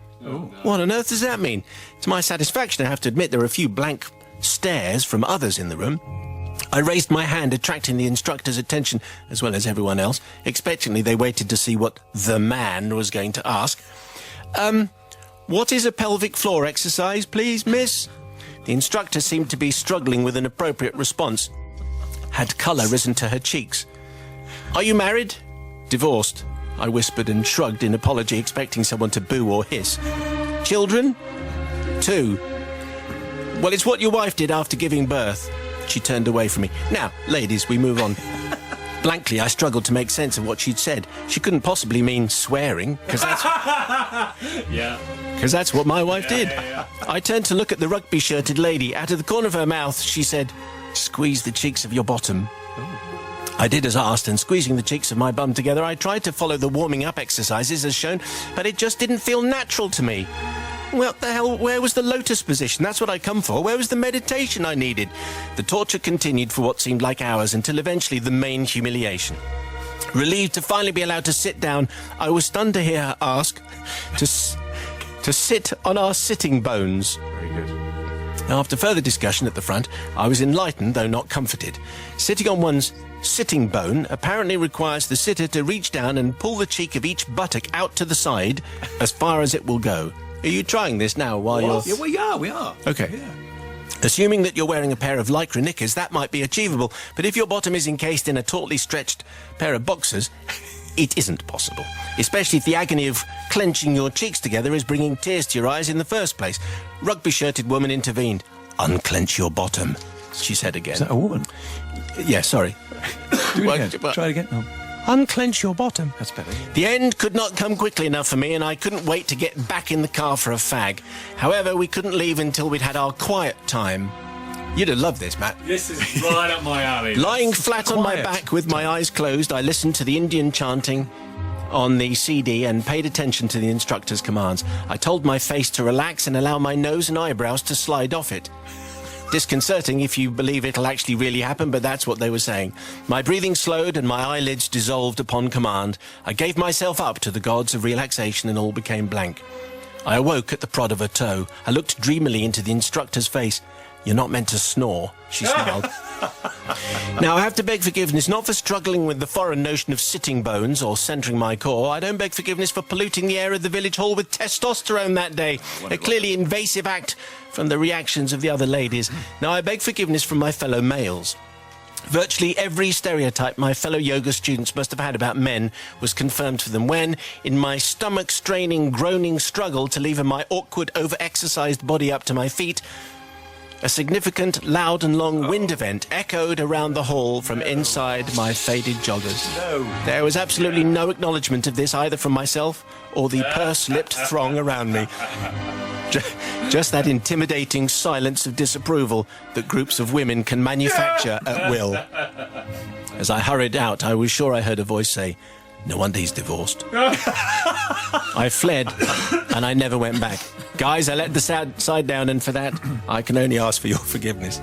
What on earth does that mean? To my satisfaction, I have to admit there were a few blank stares from others in the room. I raised my hand, attracting the instructor's attention, as well as everyone else. Expectantly, they waited to see what the man was going to ask. What is a pelvic floor exercise, please, miss? The instructor seemed to be struggling with an appropriate response. Had colour risen to her cheeks. Are you married? Divorced, I whispered and shrugged in apology, expecting someone to boo or hiss. Children? 2. Well, it's what your wife did after giving birth. She turned away from me. Now, ladies, we move on. Blankly, I struggled to make sense of what she'd said. She couldn't possibly mean swearing, because that's... Because that's what my wife did. I turned to look at the rugby-shirted lady. Out of the corner of her mouth, she said, "Squeeze the cheeks of your bottom." I did as asked, and squeezing the cheeks of my bum together, I tried to follow the warming-up exercises as shown, but it just didn't feel natural to me. Well, the hell, where was the lotus position? That's what I come for. Where was the meditation I needed? The torture continued for what seemed like hours until eventually the main humiliation. Relieved to finally be allowed to sit down, I was stunned to hear her ask to sit on our sitting bones. Very good. After further discussion at the front, I was enlightened, though not comforted. Sitting on one's sitting bone apparently requires the sitter to reach down and pull the cheek of each buttock out to the side as far as it will go. Are you trying this now while you're... Yeah, we are. Okay. Yeah. Assuming that you're wearing a pair of lycra knickers, that might be achievable. But if your bottom is encased in a tautly stretched pair of boxers, it isn't possible. Especially if the agony of clenching your cheeks together is bringing tears to your eyes in the first place. Rugby-shirted woman intervened. "Unclench your bottom," she said again. Is that a woman? Yeah, sorry. Do it again. Try it again. Oh. Unclench your bottom. That's better. The end could not come quickly enough for me, and I couldn't wait to get back in the car for a fag. However, we couldn't leave until we'd had our quiet time. You'd have loved this, Matt. This is right up my alley. Lying flat on my Quiet. back with my eyes closed, I listened to the Indian chanting on the CD and paid attention to the instructor's commands. I told my face to relax and allow my nose and eyebrows to slide off it. Disconcerting if you believe it'll actually really happen, but that's what they were saying. My breathing slowed and my eyelids dissolved upon command. I gave myself up to the gods of relaxation and all became blank. I awoke at the prod of a toe. I looked dreamily into the instructor's face. "You're not meant to snore," she smiled. Now, I have to beg forgiveness not for struggling with the foreign notion of sitting bones or centering my core. I don't beg forgiveness for polluting the air of the village hall with testosterone that day, a clearly invasive act from the reactions of the other ladies. Now, I beg forgiveness from my fellow males. Virtually every stereotype my fellow yoga students must have had about men was confirmed for them when, in my stomach-straining, groaning struggle to lever my awkward, over-exercised body up to my feet, a significant, loud and long wind event echoed around the hall from inside my faded joggers. There was absolutely no acknowledgement of this either from myself or the purse-lipped throng around me. Just that intimidating silence of disapproval that groups of women can manufacture at will. As I hurried out, I was sure I heard a voice say, "No wonder he's divorced." I fled, and I never went back. Guys, I let the side down, and for that, I can only ask for your forgiveness.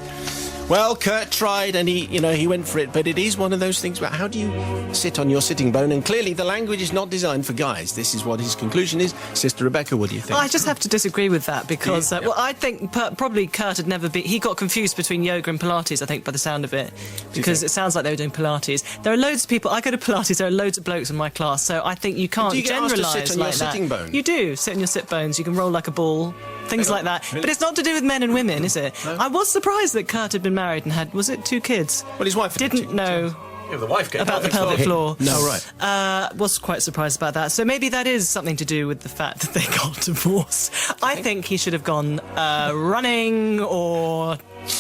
Well, Kurt tried, and he went for it, but it is one of those things about how do you sit on your sitting bone? And clearly, the language is not designed for guys. This is what his conclusion is. Sister Rebecca, what do you think? I just have to disagree with that because, well, I think probably Kurt had never been... He got confused between yoga and Pilates, I think, by the sound of it, because it sounds like they were doing Pilates. There are loads of people... I go to Pilates, there are loads of blokes in my class, so I think you can't generalise like that. Do you get asked to sit on your sitting bone? You do, sit on your sit bones, you can roll like a ball, things like that. Really? But it's not to do with men and women, is it? No. I was surprised that Kurt had been married and had... Was it 2 kids? Well, his wife didn't know... Yeah, the wife about the pelvic floor. No, right. Was quite surprised about that. So maybe that is something to do with the fact that they got divorced. I think he should have gone running or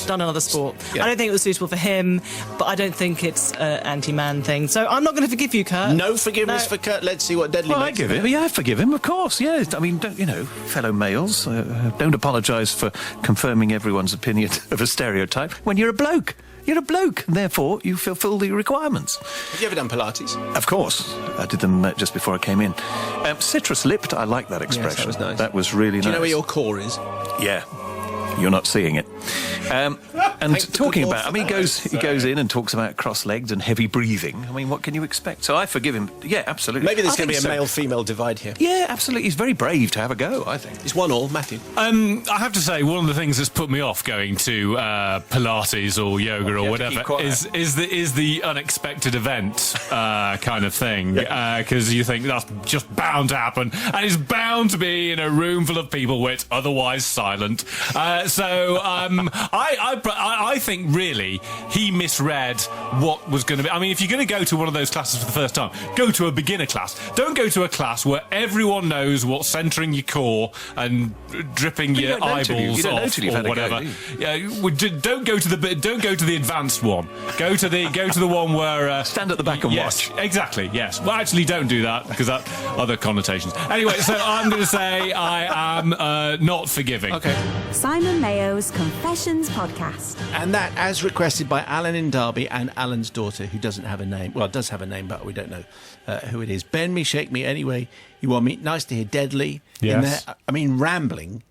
done another sport. Yeah. I don't think it was suitable for him, but I don't think it's an anti-man thing. So I'm not going to forgive you, Kurt. No forgiveness for Kurt. Let's see what Deadly makes. I give him. Yeah, I forgive him, of course. Yeah, I mean, fellow males, don't apologise for confirming everyone's opinion of a stereotype when you're a bloke. You're a bloke, and therefore you fulfil the requirements. Have you ever done Pilates? Of course. I did them just before I came in. Citrus-lipped, I like that expression. Yes, that was nice. That was really nice. Do you know where your core is? Yeah. You're not seeing it. And talking about... I mean, he goes in and talks about cross-legged and heavy breathing. I mean, what can you expect? So I forgive him. Yeah, absolutely. Maybe there's going to be a male-female divide here. Yeah, absolutely. He's very brave to have a go, I think. It's 1-1, Matthew. I have to say, one of the things that's put me off going to Pilates or yoga or whatever is the unexpected event kind of thing. Because you think that's just bound to happen. And it's bound to be in a room full of people where it's otherwise silent. So I think really he misread what was going to be. I mean, if you're going to go to one of those classes for the first time, go to a beginner class. Don't go to a class where everyone knows what's centering your core and dripping your eyeballs off or whatever. Don't go to the advanced one. Go to the one where stand at the back and watch. Exactly. Yes. Well, actually, don't do that because that other connotations. Anyway, so I'm going to say I am not forgiving. Okay. Simon Mayo's Confessions podcast. And that, as requested by Alan in Derby and Alan's daughter, who doesn't have a name. Well, does have a name, but we don't know who it is. Bend me, shake me, anyway you want me. Nice to hear Deadly in there. I mean, rambling.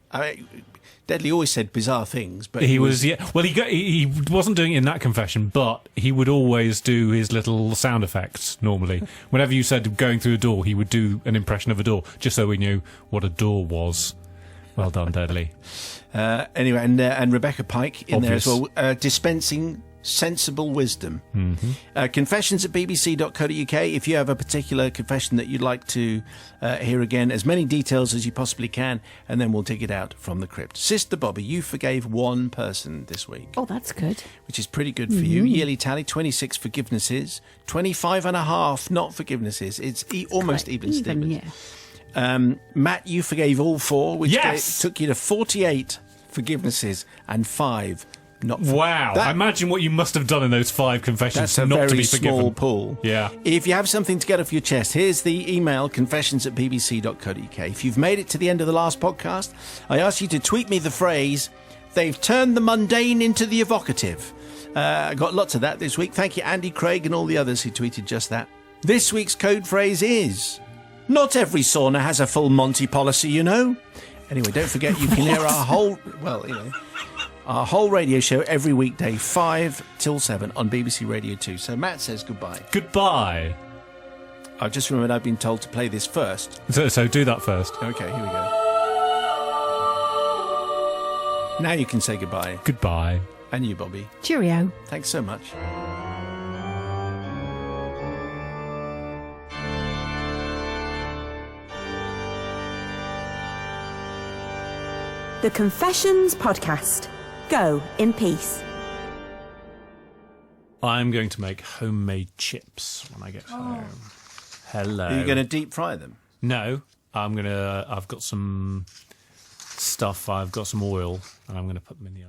Deadly always said bizarre things, but he was Well, he wasn't doing it in that confession, but he would always do his little sound effects normally. Whenever you said going through a door, he would do an impression of a door, just so we knew what a door was. Well done, Deadly. Anyway, and Rebecca Pike in there as well, dispensing sensible wisdom. Mm-hmm. Confessions at bbc.co.uk. If you have a particular confession that you'd like to hear again, as many details as you possibly can, and then we'll dig it out from the crypt. Sister Bobby, you forgave one person this week. Oh, that's good. Which is pretty good for you. Yearly tally, 26 forgivenesses, 25 and a half not forgivenesses. It's almost even Steven. Yeah. Matt, you forgave all 4, which took you to 48 forgivenesses and 5 not forgiven. Wow. I imagine what you must have done in those 5 confessions not to be forgiven. That's a very small pool. Yeah. If you have something to get off your chest, here's the email, confessions@bbc.co.uk. If you've made it to the end of the last podcast, I ask you to tweet me the phrase, "They've turned the mundane into the evocative." I got lots of that this week. Thank you, Andy Craig and all the others who tweeted just that. This week's code phrase is... Not every sauna has a full Monty policy, you know. Anyway, don't forget you can hear our whole radio show every weekday, 5 till 7 on BBC Radio 2. So Matt says goodbye. Goodbye. I've just remembered I've been told to play this first. So do that first. Okay, here we go. Now you can say goodbye. Goodbye. And you, Bobby. Cheerio. Thanks so much. The Confessions podcast. Go in peace. I'm going to make homemade chips when I get home. Hello. Are you going to deep fry them? No, I've got some stuff. I've got some oil, and I'm going to put them in the oven.